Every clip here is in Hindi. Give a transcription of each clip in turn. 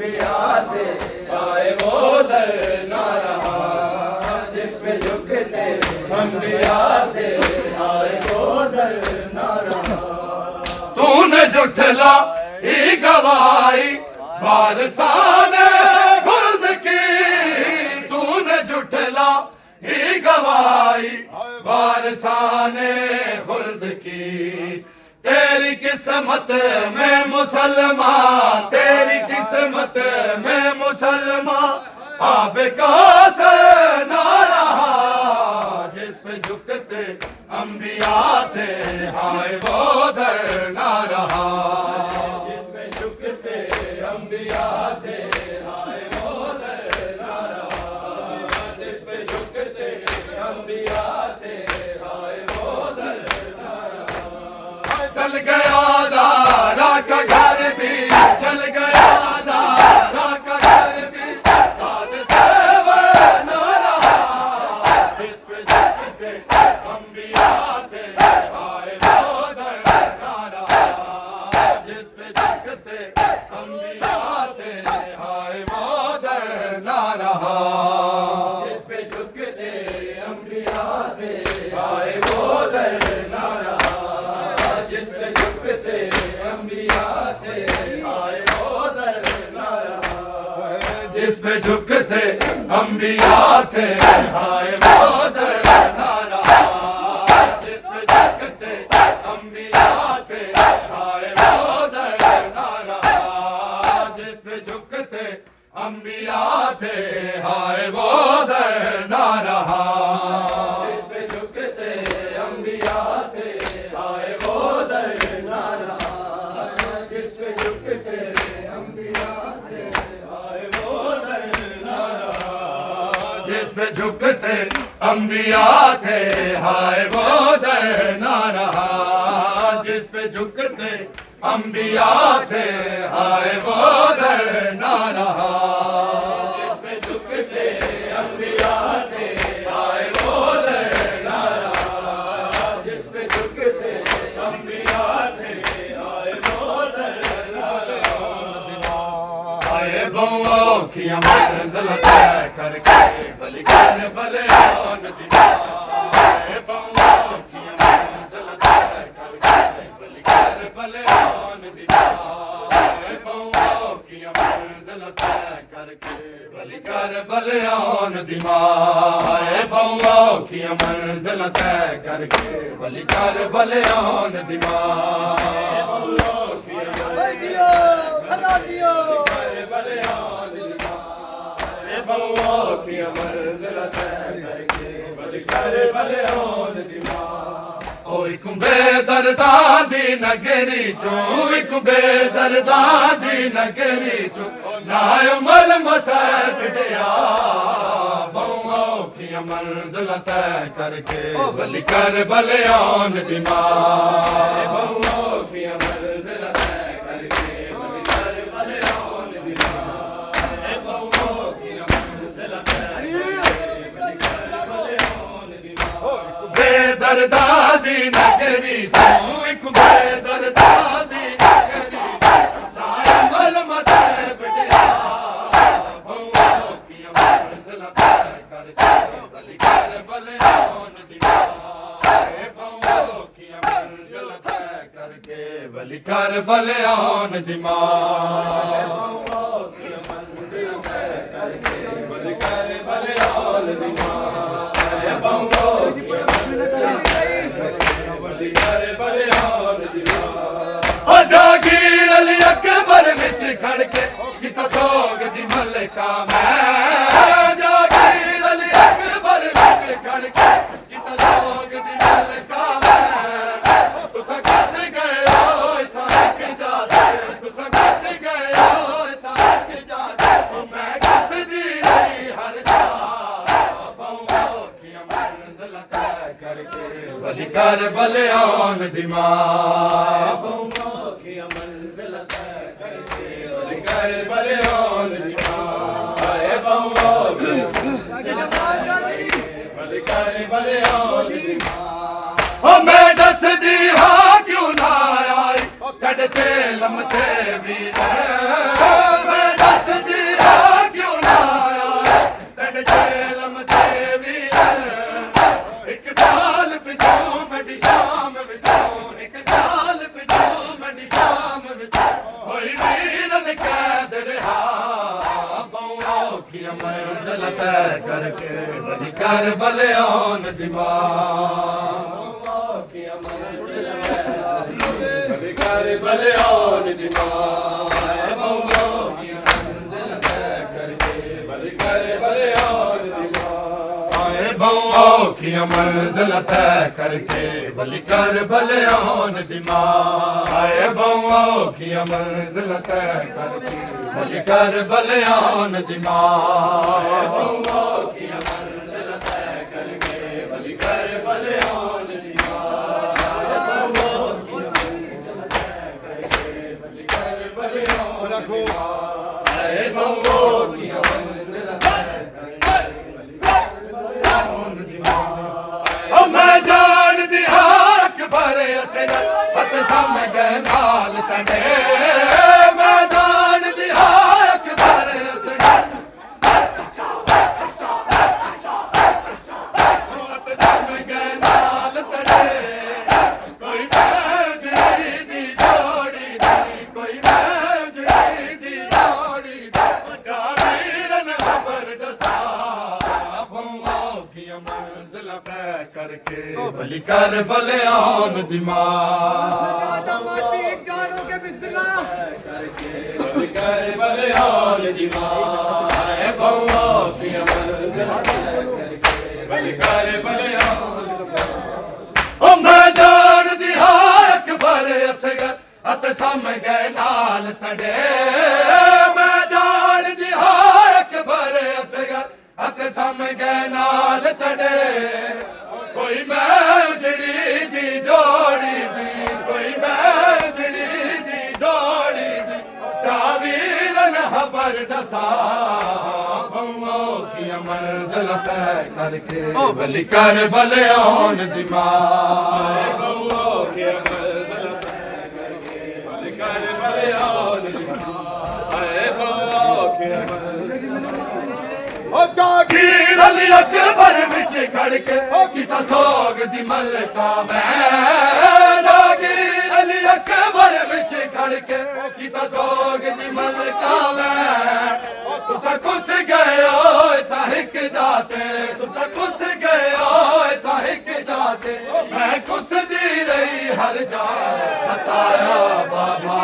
अंबिया थे आए वो दर ना रहा, जिस पे झुकते अंबिया थे आए वो दर ना रहा। तूने जुठला ही गवाई वारसाने खुल्द की, तूने जुठला ही गवाई वारसाने खुल्द की। तेरी किस्मत में मुसलमान, तेरी किस्मत में मुसलमान आबिकास ना रहा, जिस पे झुकते अंबिया थे हाय वो दर ना रहा, जिस पे झुकते अंबिया थे हाय वो दर ना रहा, जिस पे झुकते अंबिया थे हाय वो दर ना रहा। चल गया दारा का घर भी, चल गया दारा का घर भी, दाद से वो ना रहा, जिस पे झुकते अंबिया थे हाय वो दर ना रहा, जिस पे झुकते अंबिया थे हाय वो दर ना रहा, जिस पे झुकते अंबिया थे हाय वो दर ना रहा, जिस पे झुकते अंबिया थे हाय वो दर ना रहा, जिस पे झुकते अंबिया थे हाय वो दर ना रहा, जिस पे झुकते अंबिया थे हाय वो दर ना रहा, जिस पे झुकते अंबिया थे हाय वो दर ना रहा, जिस पे झुकते अंबिया थे हाय वो दर ना रहा, जिस पे झुकते अंबिया थे हाय वो दर ना रहा, जिस पे झुकते अंबिया थे हाय वो दर ना रहा, जिस पे झुकते अंबिया थे हाय वो दर ना रहा, जिस पे झुकते अंबिया थे हाय वो दर ना रहा, जिस पे झुकते अंबिया थे हाय वो दर ना रहा। आए बउओं की मंजिल तय करके बलि कर भले आन दीवार, आए बउओं की मंजिल तय करके बलि कर भले आन दीवार, आए बउओं की मंजिल तय करके बलि कर भले आन दीवार, आए बउओं की मंजिल तय करके बलि कर भले आन दीवार। बउओं की मंजिल तय करके बलि कर भले आन दीवार। ओ एक बेदर्दां दी नगरी चो, एक बेदर्दां दी नगरी चो नाय मल मसै बिटिया, बउओं की मंजिल तय करके बलि कर भले आन दीवार, बउओं की मंजिल तय करके बलि कर भले आन दीवार, बउओं की मंजिल तय बेदर्दां दी नगरी चो, एक बेदर्दां दी नगरी चो नाय मल मसै बिटिया, बउओं की मंजिल तय करके बलि कर भले आन दीवार, बउओं की मंजिल तय करके बलि कर भले आन दीवार। बउओं की मंजिल तय करके बलि कर भले आन दीवार, बउओं की मंजिल तय करके बलि कर भले आन दीवार। ओ जागीर अली अकबर विच खड़ के किता सोग दी मलका मैं, जागीर अली अकबर विच खड़ के किता सोग दी मलका मैं, तुसा कस गए हो इथा के जाते, तुसा कस गए हो इथा के जाते, ओ मैं कस दी रही हर जा, बउओं की मंजिल तय करके बलि कर भले आन दीवार, बउओं की मंजिल तय करके बलि कर भले आन दीवार, बउओं की मंजिल तय करके बलि कर भले आन दीवार। ओ मैं दस दी हाँ क्यों ना आई, कड़ चे लमते भी मैं दस मंजिल तय करके वली करबला दिमाग वली करबला दिमाग औखियां मंजिल तय करके वली करबला दिमाग आए औखियां मंजिल तय करके वली करबला दिमाग औखियां मंजिल तय करके वली करबला मैं जान दी हाक भरे फत सामे गए नाल तड़े मैं जान दी हाक भरे फत सामे गए नाल तड़े कोई मैजड़ी दी जोड़ी दी कोई मैजड़ी दी जोड़ी जावीरन खबर दसा मंजिल तय करके वली करबला दिमाग वली करबला दिमाग वली करबला मैं जान दी हाक भरे असगर अत सामे गए नाल तड़े मैं जान दी हाक भरे असगर अत सामे गए नाल तड़े कोई मैजड़ी दी जोड़ी दी कोई मैजड़ी दी जोड़ी दी जावीरन खबर दसा औखियां मंजिल तय करके वली करबला दिमाग औखियां मंजिल तय करके वली करबला जागीर अली अकबर विच खड़ के किता सोग दी मलका मैं जागीर अली अकबर विच खड़ के किता सोग दी मलका मैं तुसा कुछ गए हो ता हिक जाते तुसा कुछ गए हो ता हिक जाते मैं कुछ दी रही हर जाए सताया बाबा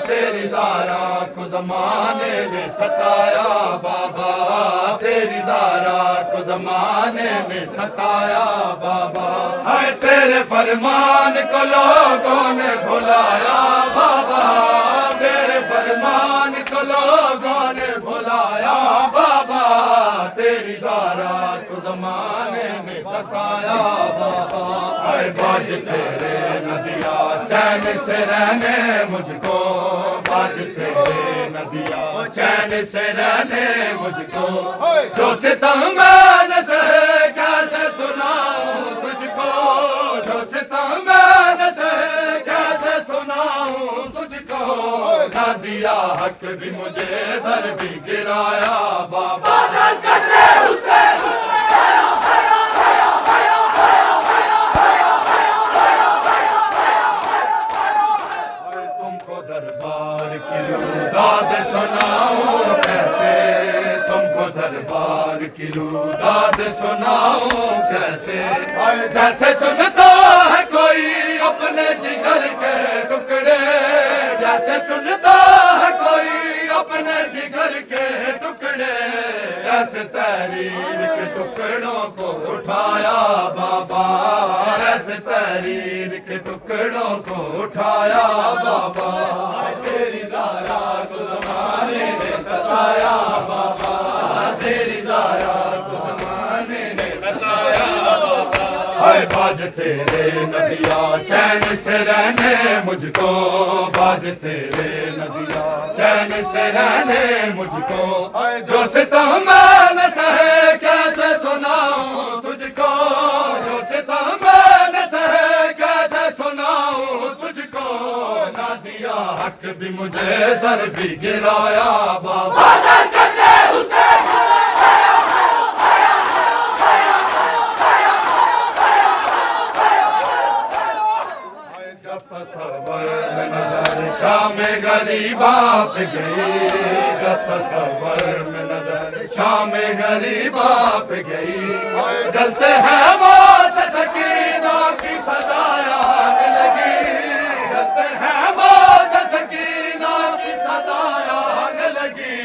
तेरी ज़ारा को ज़माने में सताया बाबा तेरी ज़ारा को ज़माने में सताया बाबा हाय तेरे फरमान को लोगों ने भुलाया बाबा तेरे फरमान को लोगों ने भुलाया बाबा तेरी ज़ारा को ज़माने में सताया बाबा हाय बाज तेरे नदिया चैन से रहने मुझको बाज तेरे नदिया चैन से रहने मुझको जो सितम मैंने सहे कैसे सुनाऊं तुझको जो सितम मैंने सहे कैसे सुनाऊं तुझको ना दिया हक भी मुझे दर भी गिराया बाबा तुमको दरबार की दाद सुनाऊं कैसे तुमको दरबार की दाद सुनाऊं कैसे जैसे चुनता है कोई अपने जिगर के टुकड़े जैसे चुनता है कोई अपने जिगर के टुकड़े ऐसे तहरीर के टुकड़ों को उठाया बाबा ऐसे तहरीर के टुकड़ों को उठाया बाबा तेरी ज़ारा को ज़माने ने सताया बाबा तेरी ज़ारा को ज़माने ने सताया बाबा हाय बाज तेरे नदिया चैन से रहने मुझको बाज तेरे नदिया चैन से रहने मुझको जो सितम मैंने सहे कैसे सुनाऊं तुझको जो सितम मैंने सहे कैसे सुनाऊं तुझको ना दिया हक भी मुझे दर भी गिराया बाबा जब तस्वर में नजर शाम गरीबा पे गई, जब तसव्वुर में नजर शाम गरीबा पे गई। जलते हैं मौत सकीना की सदाया आने लगी, जलते हैं मौत सकीना की सदाया आने लगी।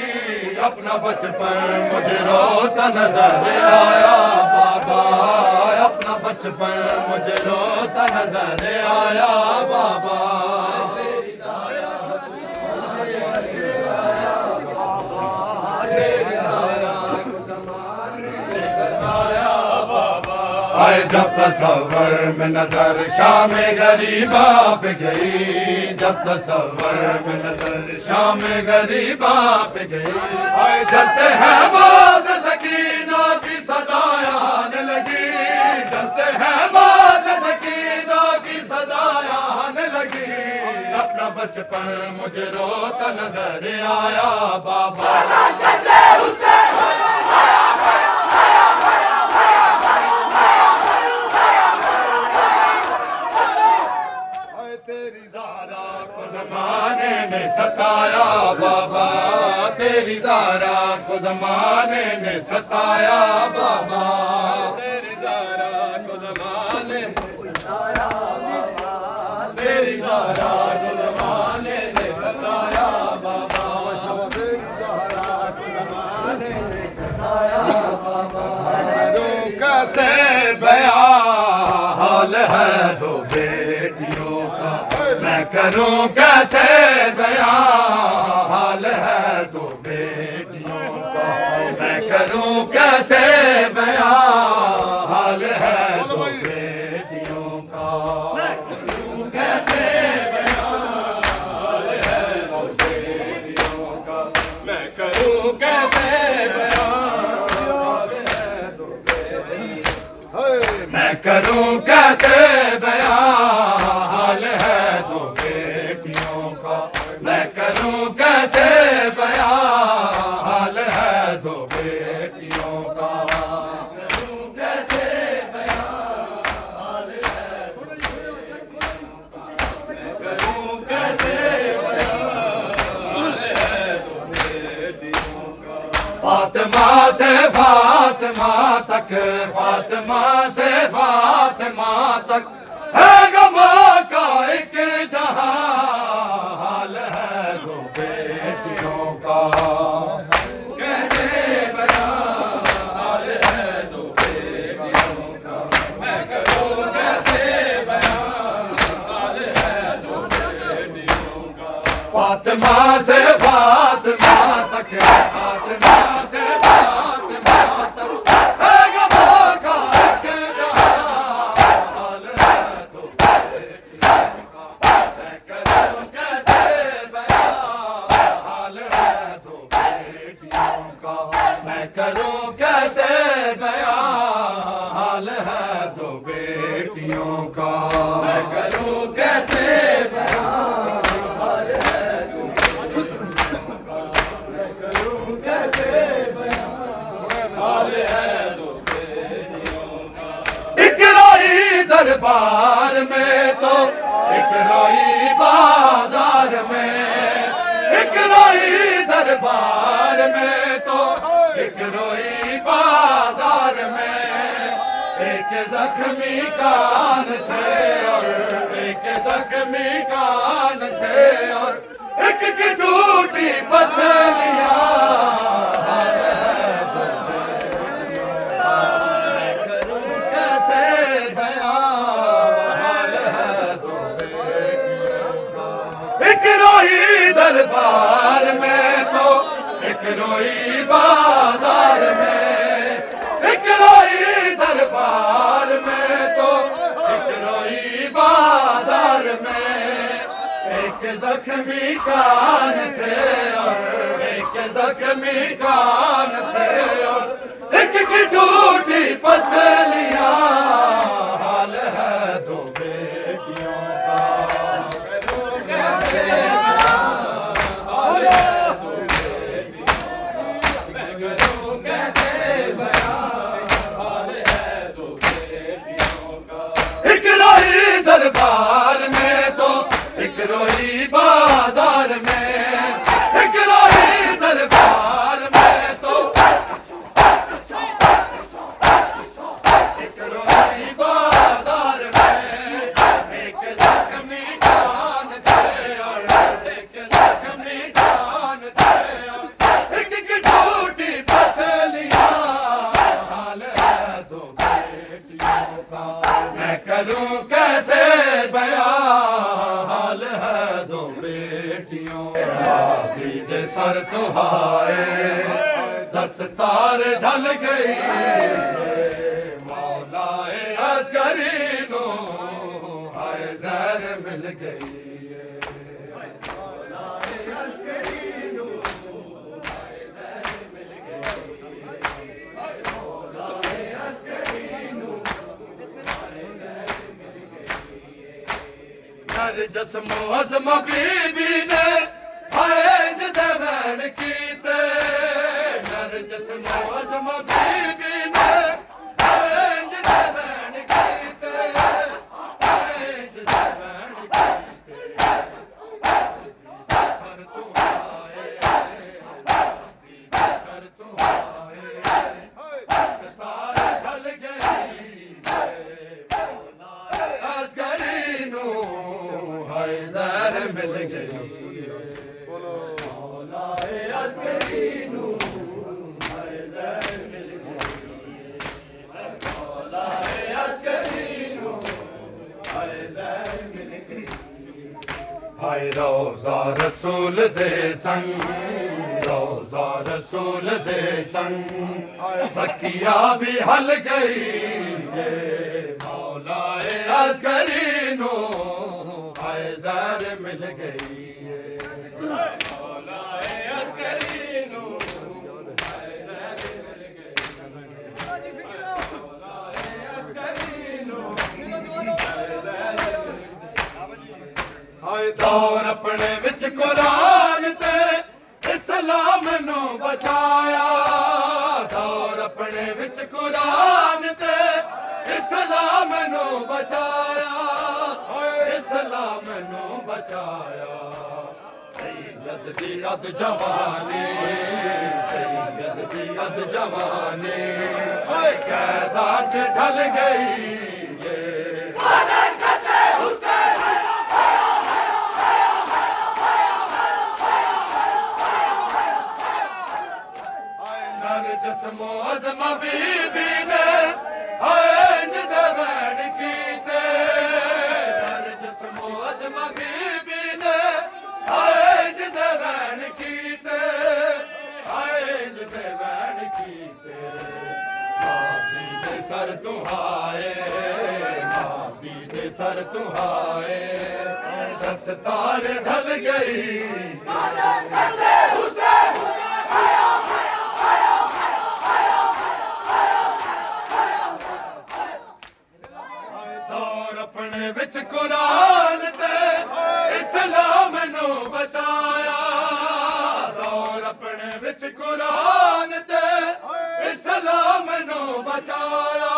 अपना बचपन मुझे रोता नजर आया बाबा, अपना बचपन मुझे रोता नजर आया बाबा। आए जब तसव्वुर में नजर शाम गरीबा पे गई, जब तसव्वुर में नजर शाम गरीबा पे गई। आए जलते हैं मौत सकीना की सदाया आने लगी, जलते हैं मौत सकीना की सदाया आने लगी। अपना बचपन मुझे रोता नजर आया बाबा। तेरी ज़ारा को ज़माने ने सताया बाबा, तेरी ज़ारा को ज़माने ने सताया बाबा, तेरी ज़ारा को ज़माने सताया बाबा, तेरी ज़ारा को ज़माने ने सताया बाबा, तेरी ज़ारा को ज़माने ने सताया बाबा। कैसे बयां हाल है दो बेटियों का, मैं करूं कैसे बयां हाल है दो बेटियों का, मैं करूं कैसे बयां हाल है दो बेटियों का, मैं करूं कैसे बयां हाल है दो बेटियों का, मैं करूं कैसे बयां मैं करूं कैसे बयां हाल है दो बेटियों का, मैं करूं कैसे बयां हाल है दो बेटियों का, करूं कैसे बयां हाल है दो बेटियों का, मैं करूं कैसे बयां हाल है दो बेटियों का। फातिमा से फातिमा तक, फातिमा से फातिमा तक है गमा का एक जहां हाल है दो बेटियों का, कैसे बयां हाल है दो बेटियों का, मैं करूं कैसे बयां हाल है दो बेटियों का। फातिमा से फातिमा तक, फातिमा से फातिमा तक है गमा का एक जहां हाल है दो बेटियों का, मैं करूं कैसे बयां हाल है दो बेटियों का, मैं करूं कैसे बयां हाल है दो बेटियों का, मैं करूं कैसे बयां हाल है दो बेटियों का, मैं करूं कैसे बयां हाल है दो बेटियों का। एक रोई दरबार में तो एक रोई बाजार में, एक रोई दरबार में तो एक रोई बाजार में, एक जख्मी कान थे और एक जख्मी कान थे और एक की टूटी पसलियां हाल है दो बेटियों का, मैं करूं कैसे बयां हाल है दो बेटियों का। एक रोई दरबार में तो एक रोई बाजार में, एक रोई दरबार में तो एक रोई बाजार में, एक जख्मी कान थे और एक जख्मी कान थे और एक की टूटी पसलियां हाल है दो बेटियों का, एक रोई दरबार में तो एक रोई बाजार मादी दे सर तो हाय दस्तार ढल गई मौलाए असगरी नो हाय जहर मिल गई मौलाए असगरी नो हाय जहर मिल गई मौलाए असगरी नो हाय जहर मिल गई नर जस्मो अज़म बीबी ने हाय जदवण कीते नर जस्मो अज़म बीबी ने हाय जदवण कीते हाय जदवण कीते सर तू आए सर तू आए दस्तार ढल गई असगरी नू हाय जहर मिल गई मौलाए असगरी नू हाय जहर मिल गई मौलाए असगरी नू हाय जहर मिल गई हाय रोज़ा रसूल दे संग रोज़ा रसूल दे संग बकिया भी हल गई मौलाए असगरी नू हाय जहर मिल गई मौलाए असगरी नू हाय जहर मिल गई मौलाए असगरी नू हाय दौर अपने विच कुरान ते इस्लाम नू बचाया दौर अपने विच कुरान ते इस्लाम नू बचाया इस्लाम नू बचाया सैयद दी अद जवानी सैयद दी अद जवानी हाय कैदा च ढल गई जस्मो अज़म बीबी ने हाय जदवण कीते नर जस्मो अज़म बीबी ने हाय जदवण कीते हाय जदवण कीते मादी दे सर तू हाय मादी दे सर तू हाय दस्तार ढल गई अपने विच कुरान ते इस्लाम नू बचाया दौर अपने विच कुरान ते इस्लाम नू बचाया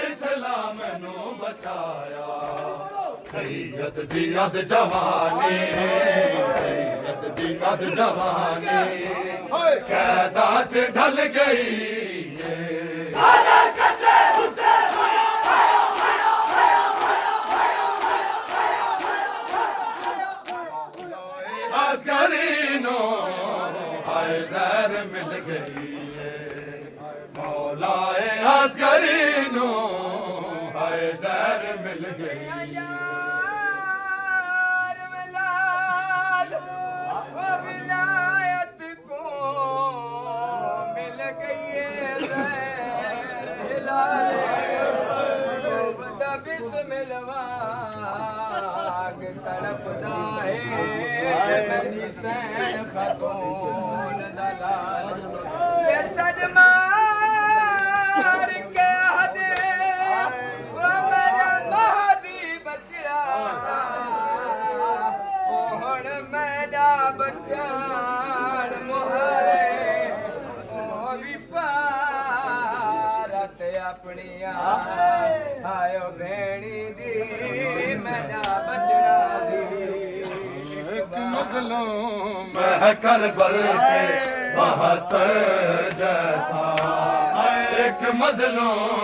इस्लाम नू बचाया सैयद दी अद जवानी सैयद दी अद जवानी कैदा च ढल गई असगरी नो हाय जहर मिल गई मौलाए असगरी नो हाय जहर मिल गई विलायत को मिल गई बिस्मिल्लाह तड़पदा है मेरी सैन खतून दलाल ये सदमार के हदे वो मेरा महदी बचड़ा ओ हुण मेरा बचान मुहारे ओ भी पारत अपनिया आयो भेड़ी दी मेरा बचड़ा दी मज़लूम है करबल के बहत्तर जैसा एक मज़लूम